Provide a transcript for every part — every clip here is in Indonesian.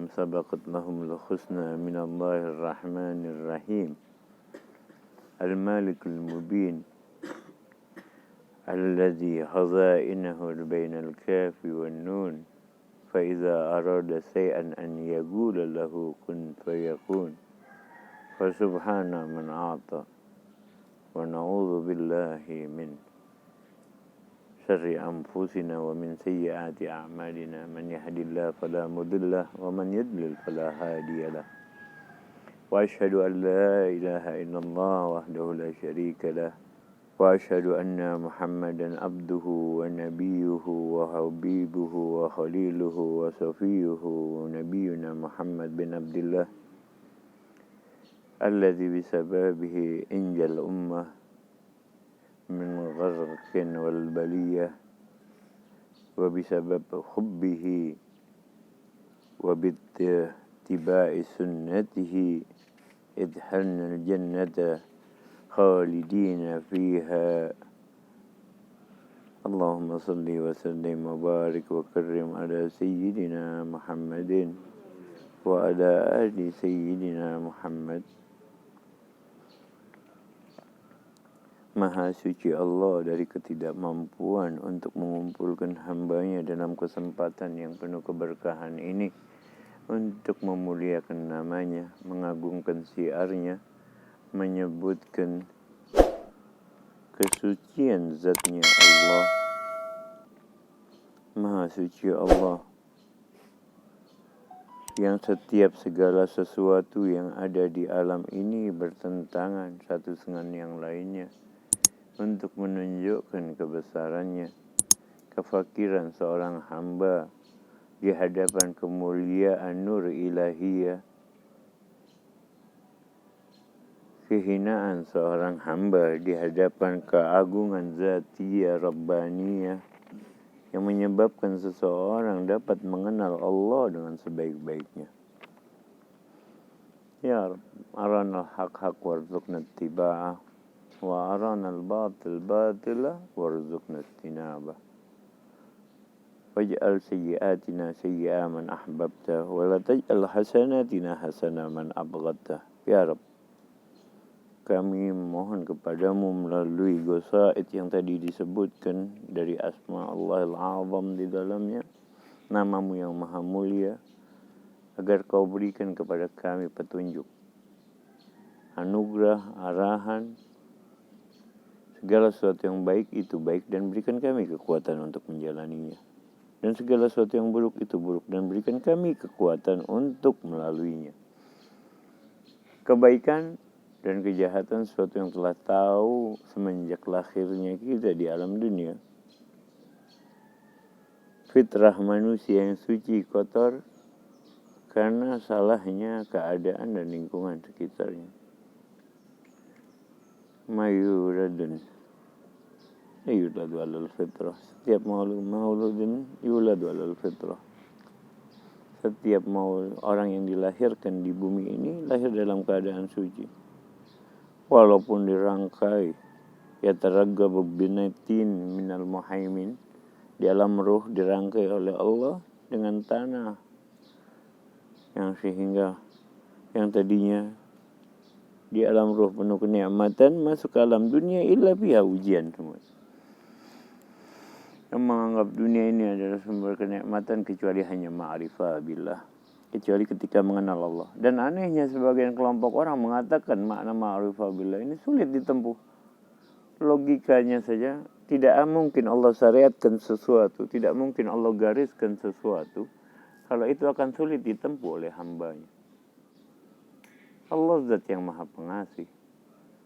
لهم سبقت لهم الحسنى من الله الرحمن الرحيم المالك المبين الذي خزائنه بين الكاف والنون فإذا أراد شيئا أن يقول له كن فيكون فسبحان من أعطى ونعوذ بالله من شر أنفسنا ومن سيئات أعمالنا من يهد الله فلا مضل له ومن يضلل فلا هادي له وأشهد أن لا إله إلا الله وحده لا شريك له وأشهد أن محمدا عبده ونبيه وحبيبه وخليله وصفيه ونبينا محمد بن عبد الله الذي بسببه أنجى الأمة من غرق والبلية وبسبب حبه وباتباع سنته ادخلنا الجنة خالدين فيها اللهم صل وسلم وبارك وكرم على سيدنا محمد وعلى آل سيدنا محمد. Maha suci Allah dari ketidakmampuan untuk mengumpulkan hambanya dalam kesempatan yang penuh keberkahan ini untuk memuliakan namanya, mengagungkan syiarnya, menyebutkan kesucian zatnya Allah. Maha suci Allah yang setiap segala sesuatu yang ada di alam ini bertentangan satu dengan yang lainnya untuk menunjukkan kebesarannya, kefakiran seorang hamba di hadapan kemuliaan nur ilahiyah, kehinaan seorang hamba di hadapan keagungan zatiyah rabbaniyah yang menyebabkan seseorang dapat mengenal Allah dengan sebaik-baiknya. Ya Rabb, aranal haq-haq warzuqna ittiba'ah wa aranal batil-batila warzuqna ijtinabah. Waj'al sayyi'atina sayyi'a man ahbabta wa la taj'al hasanatina hasana man abghadta. Ya Rabb, kami mohon kepadamu melalui ghasaid yang tadi disebutkan dari asma Allahil Azam di dalamnya, namamu yang maha mulia, agar kau berikan kepada kami petunjuk, anugerah, arahan, segala sesuatu yang baik itu baik dan berikan kami kekuatan untuk menjalaninya. Dan segala sesuatu yang buruk itu buruk dan berikan kami kekuatan untuk melaluinya. Kebaikan dan kejahatan sesuatu yang telah tahu semenjak lahirnya kita di alam dunia. Fitrah manusia yang suci kotor karena salahnya keadaan dan lingkungan sekitarnya. Mayuradun yuladu alal fitrah. Setiap mauludin yuladu alal fitrah. Setiap orang yang dilahirkan di bumi ini lahir dalam keadaan suci. Walaupun dirangkai yataraggabu binatin minal muhaimin, di alam ruh dirangkai oleh Allah dengan tanah yang sehingga yang tadinya di alam ruh penuh kenikmatan masuk ke alam dunia illa biha ujian semua. Yang menganggap dunia ini adalah sumber kenikmatan kecuali hanya ma'rifah billah, kecuali ketika mengenal Allah. Dan anehnya sebagian kelompok orang mengatakan makna ma'rifah billah ini sulit ditempuh. Logikanya saja tidak mungkin Allah syariatkan sesuatu, tidak mungkin Allah gariskan sesuatu kalau itu akan sulit ditempuh oleh hambanya. Allah zat yang maha pengasih,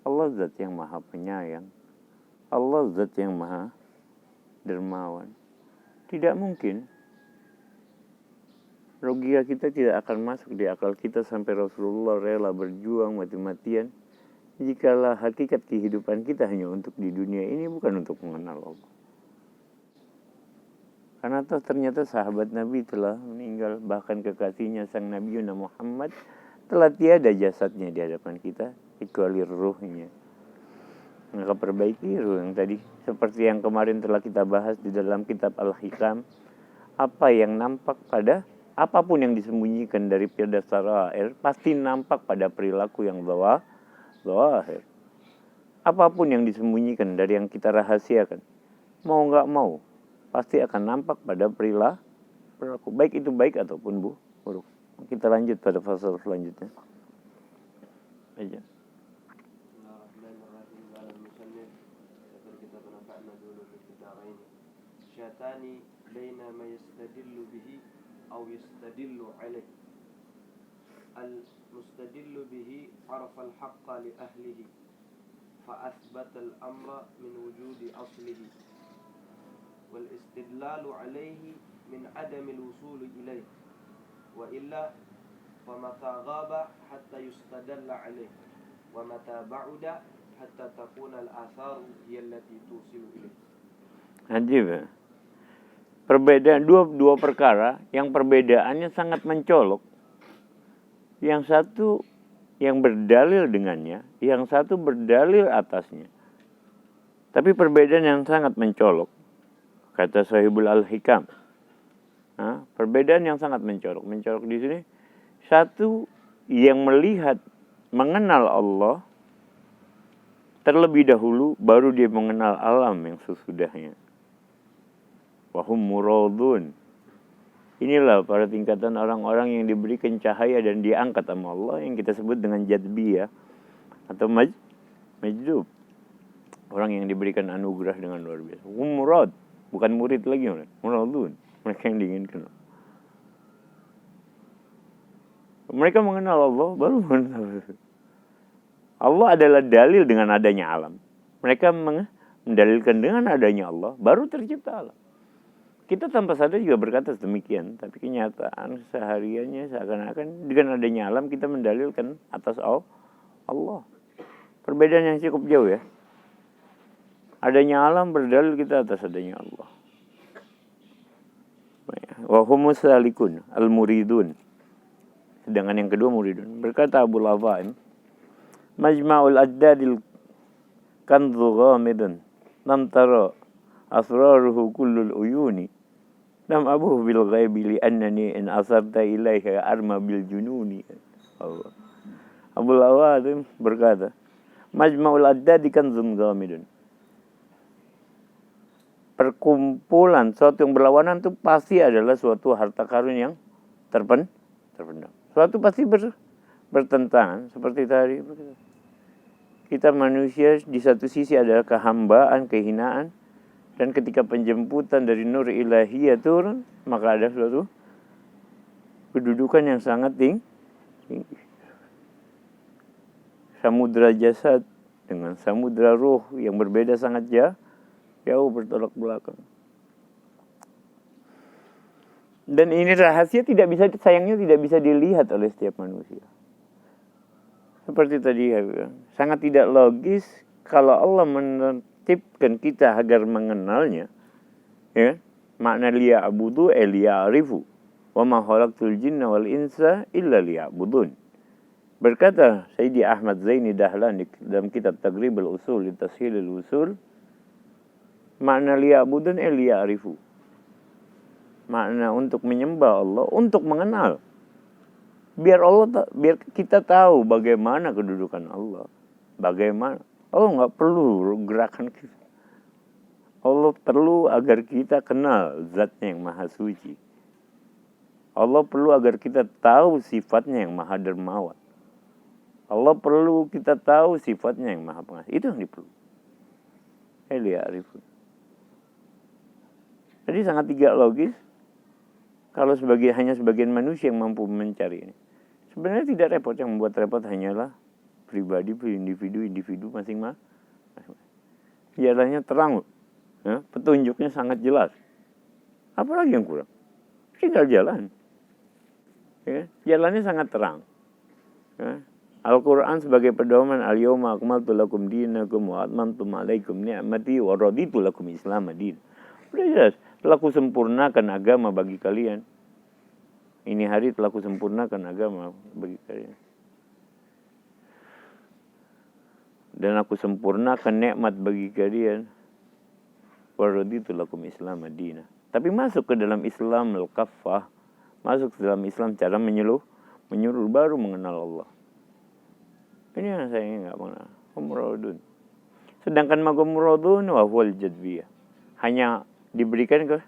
Allah zat yang maha penyayang, Allah zat yang maha dermawan. Tidak mungkin logika kita tidak akan masuk di akal kita sampai Rasulullah rela berjuang mati-matian jikalau hakikat kehidupan kita hanya untuk di dunia ini, bukan untuk mengenal Allah. Karena ternyata sahabat Nabi telah meninggal, bahkan kekasihnya sang Nabi Muhammad telah tiada jasadnya di hadapan kita kecuali ruhnya. Maka perbaiki ruh yang tadi, seperti yang kemarin telah kita bahas di dalam kitab Al-Hikam, apa yang nampak pada Apapun yang disembunyikan daripada sarair pasti nampak pada perilaku yang zahir. Apapun yang disembunyikan dari yang kita rahasiakan, mau nggak mau, pasti akan nampak pada perilaku. Baik itu baik ataupun buruk. Kita lanjut pada fase selanjutnya. Aja. Syatani baina ma yastadillu bihi aw yastadillu alayh. Al-mustadillu bihi arafa al-haqqa li ahlihi fa athbata al-amra min wujudi aslihi wal istidlalu alayhi min adami al-wusul ilayh wa illa fa mata ghaba hatta yustadalla alayh wa mata ba'uda hatta takuna al-atharu hiya allati tusilu ilayh. Ajib ya. Perbedaan dua perkara yang perbedaannya sangat mencolok. Yang satu yang berdalil dengannya, yang satu berdalil atasnya. Tapi perbedaan yang sangat mencolok. Kata Sahibul Al-Hikam. Perbedaan yang sangat mencolok. Mencolok di sini. Satu yang melihat, mengenal Allah terlebih dahulu, baru dia mengenal alam yang sesudahnya. Wahum muradun. Inilah pada tingkatan orang-orang yang diberikan cahaya dan diangkat sama Allah, yang kita sebut dengan jadbiyah atau majdub. Orang yang diberikan anugerah dengan luar biasa. Hum murad, bukan murid lagi, muradun. Mereka yang diinginkan. Mereka mengenal Allah, baru mengenal Allah adalah dalil dengan adanya alam. Mereka mendalilkan dengan adanya Allah, baru tercipta alam. Kita tanpa sadar juga berkata demikian, tapi kenyataan sehariannya seakan-akan dengan adanya alam kita mendalilkan atas Allah. Perbedaan yang cukup jauh ya. Adanya alam berdalil kita atas adanya Allah. Wa humus salikun al-muridun. Sedangkan yang kedua muridun. Berkata Abu Lawaim, Majma'ul ajdadil kanzu ghamidun lam tara asraruhu kullul uyuni. Lam abuh bil ghaibi li annani in asarta ilaiha arma bil jununi. Allah. Abu Lawaim berkata, Majma'ul ajdadi kanzun ghamidun. Perkumpulan suatu yang berlawanan itu pasti adalah suatu harta karun yang terpendam. Suatu pasti bertentangan seperti tadi. Kita manusia di satu sisi adalah kehambaan, kehinaan. Dan ketika penjemputan dari nur ilahiyah turun, maka ada suatu kedudukan yang sangat tinggi. Samudra jasad dengan samudra ruh yang berbeda sangat jauh bertolak belakang. Dan ini rahasia sayangnya tidak bisa dilihat oleh setiap manusia. Seperti tadi ya, sangat tidak logis kalau Allah menetipkan kita agar mengenalnya. Ya, makna liya'budu liya'rifu. Wa ma khalaqtul jinna wal insa illa liya'budun. Berkata Sayyidi Ahmad Zaini Dahlan dalam kitab Taghribul Usul li Tashilil Usul, makna liya'budun liya'rifu. Makna untuk menyembah Allah, untuk mengenal. Biar kita tahu bagaimana kedudukan Allah. Bagaimana. Allah nggak perlu gerakan kita. Allah perlu agar kita kenal zatnya yang maha suci. Allah perlu agar kita tahu sifatnya yang maha dermawan. Allah perlu kita tahu sifatnya yang maha pengasih. Itu yang diperlukan. Arifun. Jadi sangat tidak logis kalau hanya sebagian manusia yang mampu mencari ini. Sebenarnya tidak repot, yang membuat repot hanyalah pribadi, individu masing-masing. Jalannya terang, ya, petunjuknya sangat jelas. Apalagi yang kurang? Tinggal jalan. Ya, jalannya sangat terang. Ya. Al-Quran sebagai pedoman, al-yawma akmaltu lakum dinakum wa atmamtu alaikum ni'mati wa raditu lakum Islam din. Sudah jelas, telah kusempurnakan agama bagi kalian. Ini hari telah kusempurnakan agama bagi kalian. Dan aku sempurnakan nikmat bagi kalian. Wa raditu lakum Islam din. Tapi masuk ke dalam Islam al-kaffah, masuk dalam Islam cara menyuruh baru mengenal Allah. Ini yang saya nggak mengenal. Muradun. Sedangkan muradun wa huwal jadbiyah. Hanya diberikan ke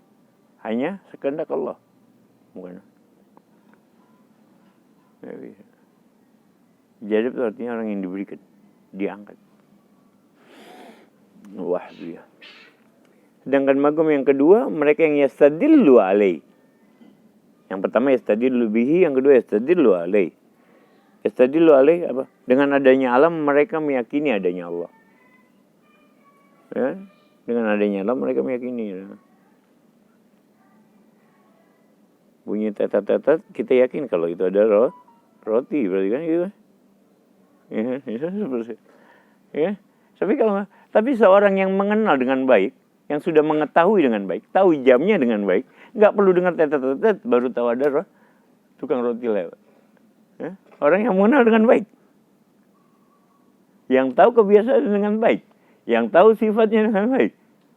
hanya sekehendak Allah. Bukan. Jadab itu artinya orang yang diberikan, diangkat. Wahdiyah. Sedangkan magum yang kedua, mereka yang yastadillu alai. Yang pertama yastadillu bihi, yang kedua yastadillu alai. Yastadillu alai apa? Dengan adanya alam mereka meyakini adanya Allah. Ya? Dengan adanya alam mereka meyakini. Ya. Bunyi tetat-tetat, kita yakin kalau itu ada roti, berarti kan gitu. Ya, seperti. Ya. Tapi seorang yang mengenal dengan baik, yang sudah mengetahui dengan baik, tahu jamnya dengan baik, nggak perlu dengar tetet-tetet baru tahu ada tukang roti lewat. Ya? Orang yang mengenal dengan baik, yang tahu kebiasaan dengan baik, yang tahu sifatnya dengan baik,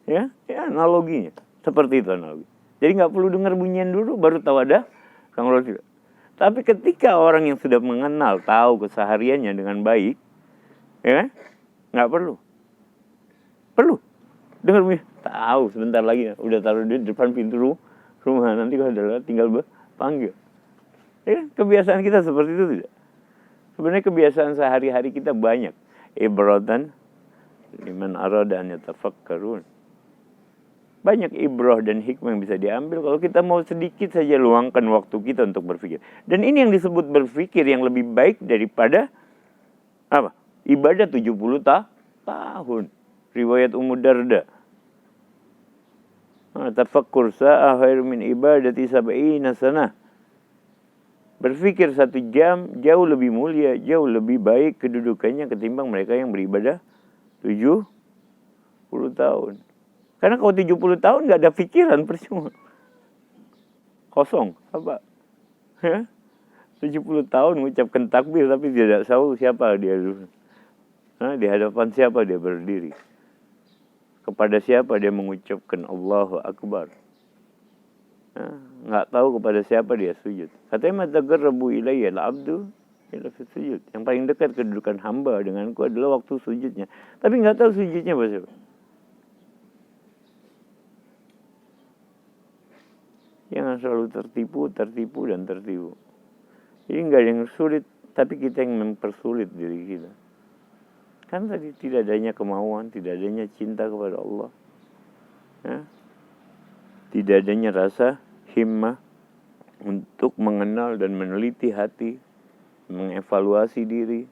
ya analoginya seperti itu analogi. Jadi nggak perlu dengar bunyian dulu baru tahu ada tukang roti. Tapi ketika orang yang sudah mengenal, tahu kesehariannya dengan baik, ya nggak perlu dengar bunyi. Tahu sebentar lagi udah taruh di depan pintu rumah, nanti kalau ada tinggal panggil. Ya, kebiasaan kita seperti itu tidak? Sebenarnya kebiasaan sehari-hari kita banyak. Ibratan liman arada an yatafakkarun. Banyak ibrah dan hikmah yang bisa diambil kalau kita mau sedikit saja luangkan waktu kita untuk berpikir. Dan ini yang disebut berpikir yang lebih baik daripada apa? Ibadah 70 tahun. Riwayat Ummu Darda. Tafakkur sa'ah khairu min ibadati sab'ina sanah. Berpikir 1 jam jauh lebih mulia, jauh lebih baik kedudukannya ketimbang mereka yang beribadah 70 tahun. Karena kalau 70 tahun nggak ada pikiran, percuma. Kosong, apa? 70 tahun mengucapkan takbir tapi tidak tahu siapa dia dulu. Di hadapan siapa dia berdiri. Kepada siapa dia mengucapkan Allahu Akbar. Nggak tahu kepada siapa dia sujud. Katanya mataqarrabu ilayya al-abdu ila fi sujud. Yang paling dekat kedudukan hamba denganku adalah waktu sujudnya. Tapi nggak tahu sujudnya pada siapa. Jangan selalu tertipu. Jadi nggak ada yang sulit, tapi kita yang mempersulit diri kita. Kan tadi tidak adanya kemauan, tidak adanya cinta kepada Allah. Ya. Tidak adanya rasa himmah untuk mengenal dan meneliti hati, mengevaluasi diri.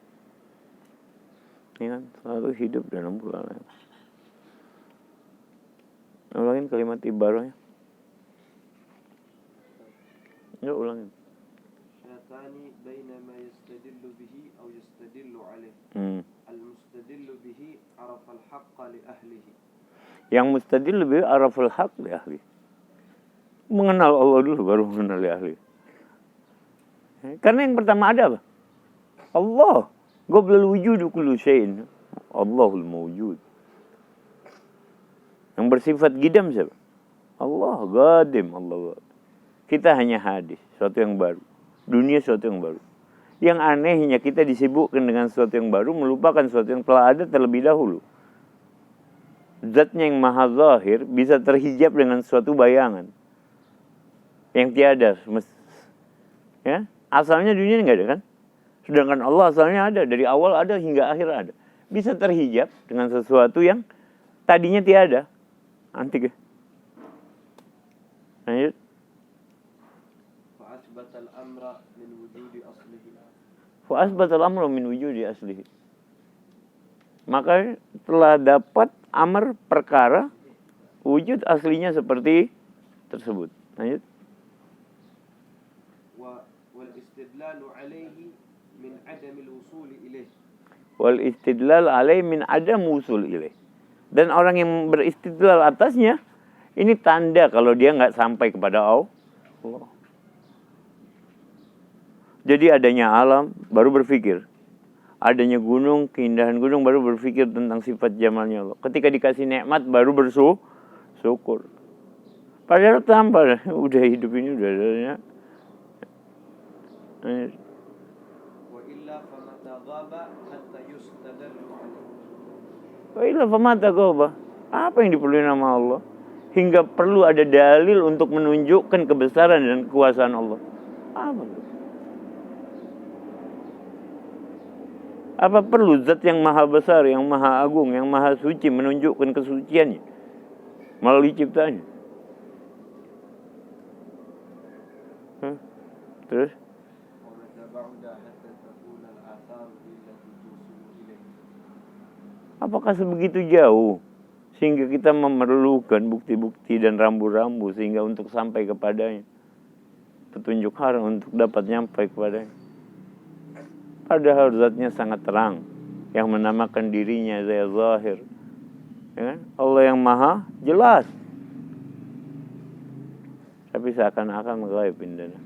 Ini kan selalu hidup dalam bulan. Ulangin kalimat ibarahnya. Enggak ulangin. Syatani bainama yastadillu bihi atau yastadillu alaih. Al-mustadillu bihi arafal haqqa li ahlihi. Yang mustadil lebih arafal haqq li ahli. Mengenal Allah dulu baru mengenal li ahli. Karena yang pertama ada apa? Allah. Qablal wujudu kullu syai'in. Allahul mawjud. Yang bersifat gidam siapa? Allah, qadim, Allah. Kita hanya hadis, sesuatu yang baru. Dunia sesuatu yang baru. Yang anehnya kita disibukkan dengan sesuatu yang baru, melupakan sesuatu yang telah ada terlebih dahulu. Zatnya yang maha zahir bisa terhijab dengan suatu bayangan yang tiada. Ya, asalnya dunia nggak ada kan? Sedangkan Allah asalnya ada, dari awal ada hingga akhir ada. Bisa terhijab dengan sesuatu yang tadinya tiada. Antik ya? Lanjut. Fa'asbatal amra min wujudi aslihi. Fa'asbatal amra min wujudi aslihi. Maka telah dapat amar perkara wujud aslinya seperti tersebut. Lanjut. Wal istidlalu alaihi min adamil wusul ilaih. Wal istidlal alaihi min adam wusul ilaih. Dan orang yang beristidlal atasnya, ini tanda kalau dia nggak sampai kepada Allah. Jadi adanya alam, baru berpikir. Adanya gunung, keindahan gunung, baru berpikir tentang sifat jamalnya Allah. Ketika dikasih nikmat, baru bersyukur. Padahal tanpa, udah hidup ini, udah adanya Wa illa famata ghaba hatta yustadallu alaihi. Wa illa famata ghaba. Apa yang diperlukan nama Allah? Hingga perlu ada dalil untuk menunjukkan kebesaran dan kekuasaan Allah. Apa perlu zat yang maha besar, yang maha agung, yang maha suci menunjukkan kesuciannya melalui ciptaannya? Terus? Apakah sebegitu jauh sehingga kita memerlukan bukti-bukti dan rambu-rambu sehingga untuk sampai kepadanya, petunjuk haram untuk dapat nyampai kepadanya? Padahal zatnya sangat terang, yang menamakan dirinya Zahir, ya kan? Allah yang maha jelas, tapi seakan-akan ghaib indana.